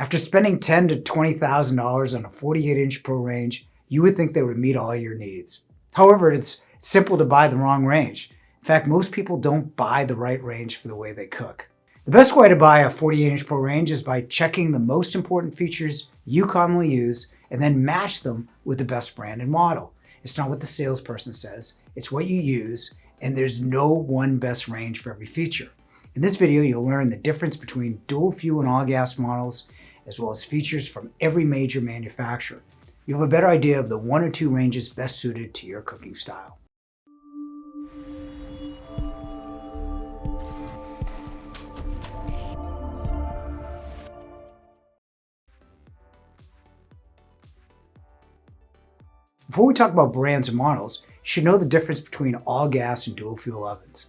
After spending $10,000 to $20,000 on a 48-inch Pro range, you would think they would meet all your needs. However, it's simple to buy the wrong range. In fact, most people don't buy the right range for the way they cook. The best way to buy a 48-inch Pro range is by checking the most important features you commonly use and then match them with the best brand and model. It's not what the salesperson says, it's what you use, and there's no one best range for every feature. In this video, you'll learn the difference between dual fuel and all gas models, as well as features from every major manufacturer. You'll have a better idea of the one or two ranges best suited to your cooking style. Before we talk about brands and models, you should know the difference between all gas and dual fuel ovens.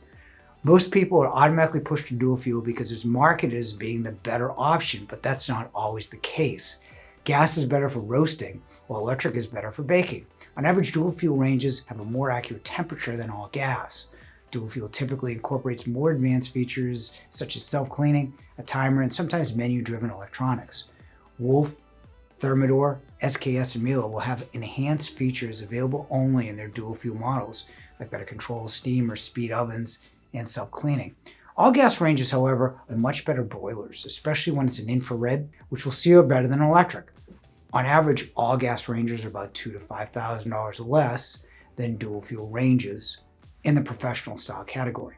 Most people are automatically pushed to dual fuel because it's marketed as being the better option, but that's not always the case. Gas is better for roasting, while electric is better for baking. On average, dual fuel ranges have a more accurate temperature than all gas. Dual fuel typically incorporates more advanced features such as self-cleaning, a timer, and sometimes menu-driven electronics. Wolf, Thermador, SKS, and Miele will have enhanced features available only in their dual fuel models, like better control of steam or speed ovens and self-cleaning. All gas ranges, however, are much better broilers, especially when it's an infrared, which will sear better than electric. On average, all gas ranges are about $2,000 to $5,000 less than dual fuel ranges in the professional style category.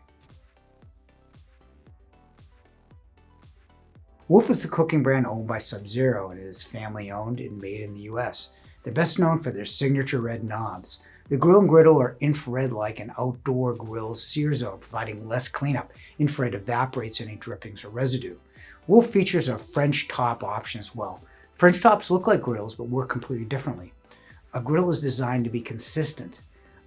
Wolf is the cooking brand owned by Sub-Zero, and it is family owned and made in the US. They're best known for their signature red knobs. The grill and griddle are infrared like an outdoor grill's sear zone, providing less cleanup. Infrared evaporates any drippings or residue. Wolf features a French top option as well. French tops look like grills but work completely differently. A grill is designed to be consistent.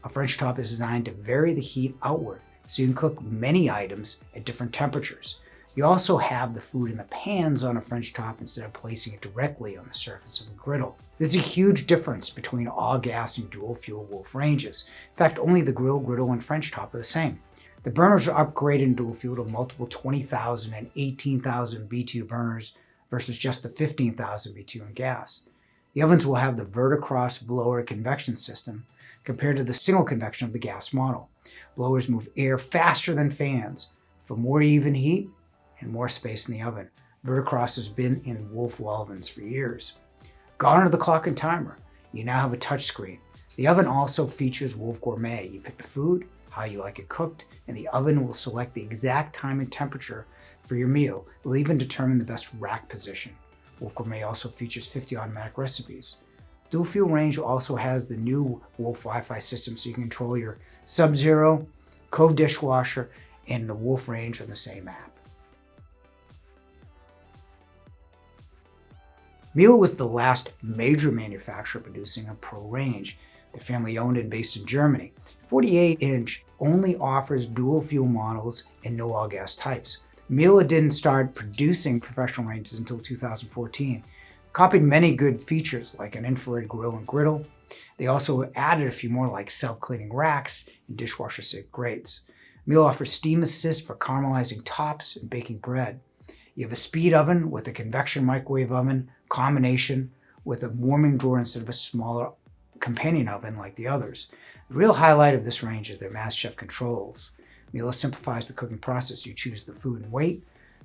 A French top is designed to vary the heat outward, so you can cook many items at different temperatures. You also have the food in the pans on a French top instead of placing it directly on the surface of a griddle. There's a huge difference between all gas and dual fuel Wolf ranges. In fact, only the grill, griddle, and French top are the same. The burners are upgraded in dual fuel to multiple 20,000 and 18,000 BTU burners versus just the 15,000 BTU in gas. The ovens will have the verticross blower convection system compared to the single convection of the gas model. Blowers move air faster than fans for more even heat and more space in the oven. Verticross has been in Wolf wall ovens for years. Gone are the clock and timer. You now have a touch screen. The oven also features Wolf Gourmet. You pick the food, how you like it cooked, and the oven will select the exact time and temperature for your meal. It will even determine the best rack position. Wolf Gourmet also features 50 automatic recipes. Dual fuel range also has the new Wolf Wi-Fi system, so you can control your Sub-Zero, Cove dishwasher, and the Wolf range on the same app. Miele was the last major manufacturer producing a Pro range. They're family owned and based in Germany. 48-inch only offers dual fuel models and no all gas types. Miele didn't start producing professional ranges until 2014. Copied many good features like an infrared grill and griddle. They also added a few more like self-cleaning racks and dishwasher safe grates. Miele offers steam assist for caramelizing tops and baking bread. You have a speed oven with a convection microwave oven combination with a warming drawer instead of a smaller companion oven like the others. The real highlight of this range is their MasterChef controls. Miele simplifies the cooking process. You choose the food and weight.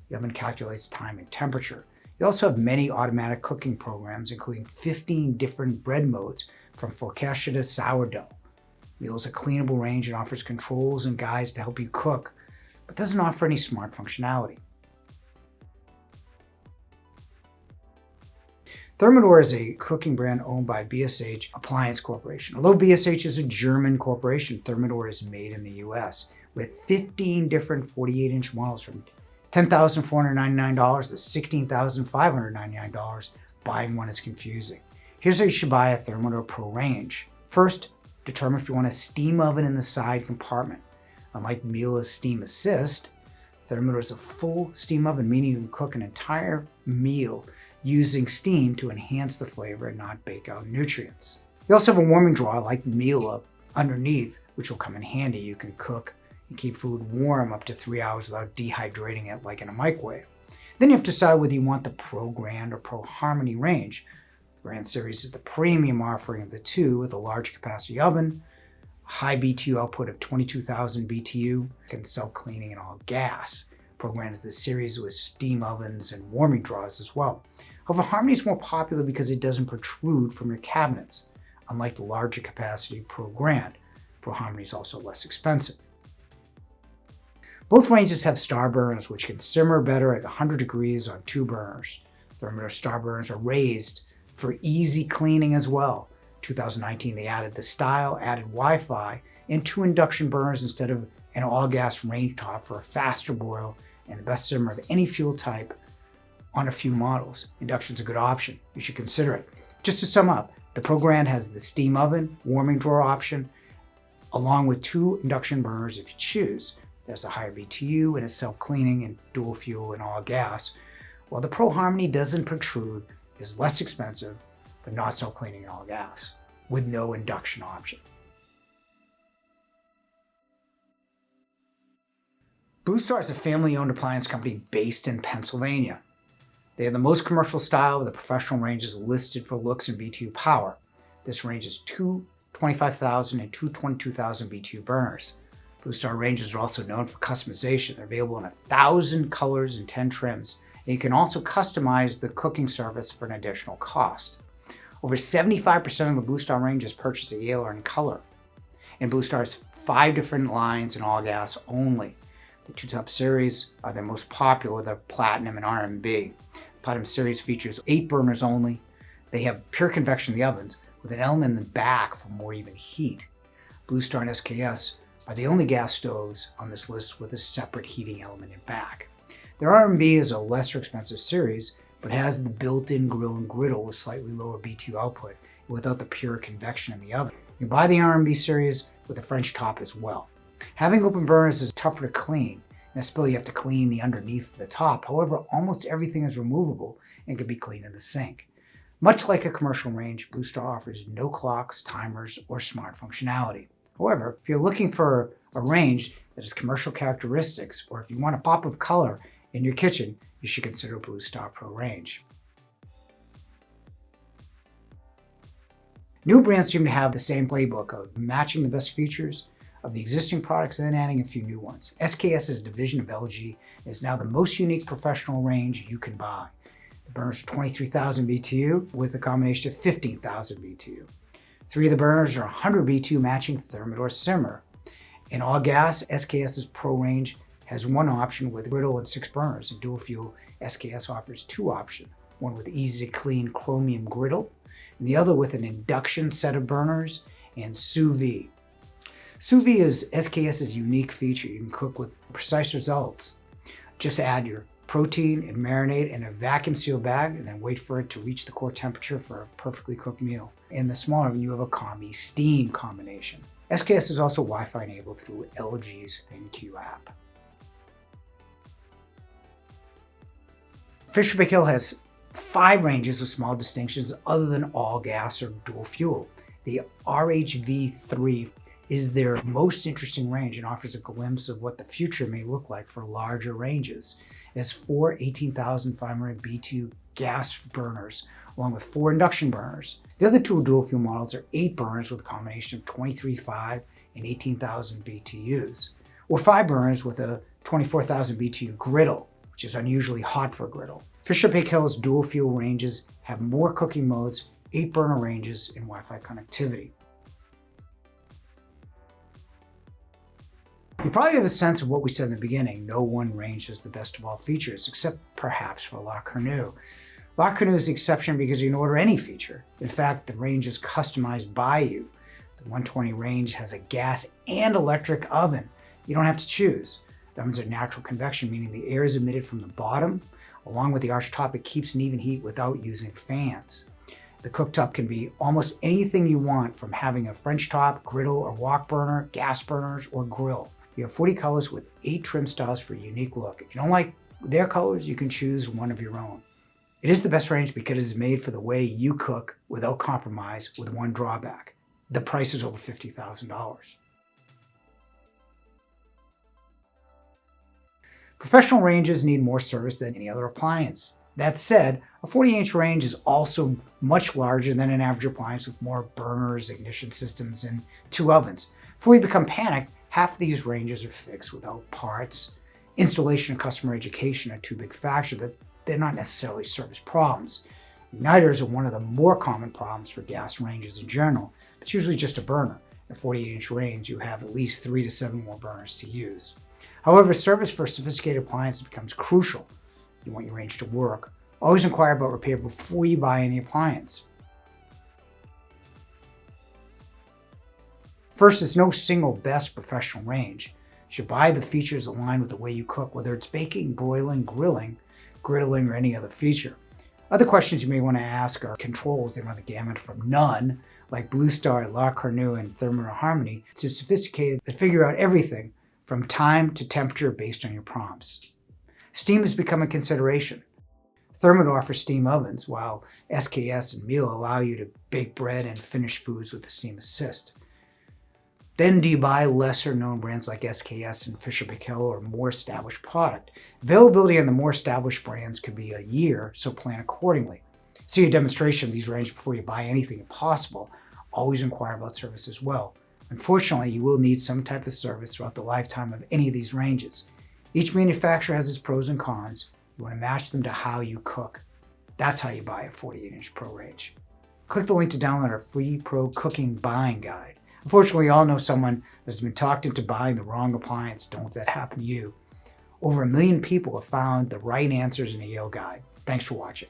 The oven calculates time and temperature. You also have many automatic cooking programs, including 15 different bread modes from focaccia to sourdough. Miele is a cleanable range and offers controls and guides to help you cook, but doesn't offer any smart functionality. Thermador is a cooking brand owned by BSH Appliance Corporation. Although BSH is a German corporation, Thermador is made in the US with 15 different 48-inch models from $10,499 to $16,599. Buying one is confusing. Here's how you should buy a Thermador Pro range. First, determine if you want a steam oven in the side compartment. Unlike Miele's Steam Assist, Thermador is a full steam oven, meaning you can cook an entire meal using steam to enhance the flavor and not bake out nutrients. You also have a warming drawer like Miele underneath, which will come in handy. You can cook and keep food warm up to 3 hours without dehydrating it like in a microwave. Then you have to decide whether you want the Pro Grand or Pro Harmony range. The Grand Series is the premium offering of the two with a large capacity oven, high BTU output of 22,000 BTU, and self-cleaning and all gas. Pro Grand is the series with steam ovens and warming drawers as well. However, Harmony is more popular because it doesn't protrude from your cabinets. Unlike the larger capacity Pro Grand, Pro Harmony is also less expensive. Both ranges have star burners, which can simmer better at 100 degrees on 2 burners. Thermador star burners are raised for easy cleaning as well. In 2019, they added the style, added Wi-Fi, and 2 induction burners instead of an all-gas range top for a faster boil and the best simmer of any fuel type on a few models. Induction's a good option. You should consider it. Just to sum up, the Pro Grand has the steam oven, warming drawer option, along with 2 induction burners if you choose. There's a higher BTU and it's self-cleaning and dual fuel and all gas, while the Pro Harmony doesn't protrude, is less expensive, but not self-cleaning and all gas, with no induction option. BlueStar is a family-owned appliance company based in Pennsylvania. They have the most commercial style of the professional ranges listed for looks and BTU power. This range is 2 25,000 and 2 22,000 BTU burners. BlueStar ranges are also known for customization. They're available in 1,000 colors and 10 trims. And you can also customize the cooking service for an additional cost. Over 75% of the BlueStar range is purchased at Yale or in color. And BlueStar has 5 different lines and all gas only. The 2 top series are their most popular, the Platinum and R&B. Platinum series features 8 burners only. They have pure convection in the ovens with an element in the back for more even heat. BlueStar and SKS are the only gas stoves on this list with a separate heating element in back. Their R&B is a lesser expensive series, but has the built-in grill and griddle with slightly lower BTU output without the pure convection in the oven. You can buy the R&B series with a French top as well. Having open burners is tougher to clean, and especially you have to clean the underneath of the top. However, almost everything is removable and can be cleaned in the sink. Much like a commercial range, BlueStar offers no clocks, timers, or smart functionality. However, if you're looking for a range that has commercial characteristics, or if you want a pop of color in your kitchen, you should consider BlueStar Pro range. New brands seem to have the same playbook of matching the best features of the existing products and then adding a few new ones. SKS is a division of LG and is now the most unique professional range you can buy. The burners are 23,000 BTU with a combination of 15,000 BTU. 3 of the burners are 100 BTU matching Thermador simmer. In all gas, SKS's Pro range has 1 option with griddle and 6 burners. In dual fuel, SKS offers 2 options, one with easy to clean chromium griddle and the other with an induction set of burners and sous vide. Sous vide is SKS's unique feature. You can cook with precise results. Just add your protein and marinate in a vacuum sealed bag and then wait for it to reach the core temperature for a perfectly cooked meal. In the smaller one, you have a combi steam combination. SKS is also Wi-Fi enabled through LG's ThinQ app. Fisher Paykel has 5 ranges with small distinctions other than all gas or dual fuel. The RHV3 is their most interesting range and offers a glimpse of what the future may look like for larger ranges. It has 4 18,500 BTU gas burners, along with 4 induction burners. The other 2 dual fuel models are 8 burners with a combination of 23,500 and 18,000 BTUs, or 5 burners with a 24,000 BTU griddle, which is unusually hot for a griddle. Fisher Paykel's dual fuel ranges have more cooking modes, 8 burner ranges, and Wi-Fi connectivity. You probably have a sense of what we said in the beginning. No one range has the best of all features, except perhaps for La Cornue. La Cornue is the exception because you can order any feature. In fact, the range is customized by you. The 120 range has a gas and electric oven. You don't have to choose. The ovens are natural convection, meaning the air is emitted from the bottom. Along with the arch top, it keeps an even heat without using fans. The cooktop can be almost anything you want, from having a French top, griddle or wok burner, gas burners, or grill. You have 40 colors with 8 trim styles for a unique look. If you don't like their colors, you can choose one of your own. It is the best range because it is made for the way you cook without compromise, with one drawback. The price is over $50,000. Professional ranges need more service than any other appliance. That said, a 40-inch range is also much larger than an average appliance with more burners, ignition systems, and 2 ovens. Before you become panicked, half of these ranges are fixed without parts. Installation and customer education are too big factors that they're not necessarily service problems. Igniters are one of the more common problems for gas ranges in general. It's usually just a burner. In a 48-inch range, you have at least 3 to 7 more burners to use. However, service for sophisticated appliances becomes crucial. You want your range to work. Always inquire about repair before you buy any appliance. First, there's no single best professional range. You should buy the features aligned with the way you cook, whether it's baking, broiling, grilling, griddling, or any other feature. Other questions you may want to ask are controls. They run the gamut from none, like BlueStar, Cornue, and Thermador Harmony, to sophisticated that figure out everything from time to temperature based on your prompts. Steam has become a consideration. Thermador offers steam ovens, while SKS and Miele allow you to bake bread and finish foods with the steam assist. Then do you buy lesser known brands like SKS and Paykel or more established product? Availability on the more established brands could be a year, so plan accordingly. See a demonstration of these ranges before you buy anything if possible. Always inquire about service as well. Unfortunately, you will need some type of service throughout the lifetime of any of these ranges. Each manufacturer has its pros and cons. You want to match them to how you cook. That's how you buy a 48-inch Pro range. Click the link to download our free Pro cooking buying guide. Unfortunately, we all know someone that's been talked into buying the wrong appliance. Don't let that happen to you. Over 1 million people have found the right answers in a Yale guide. Thanks for watching.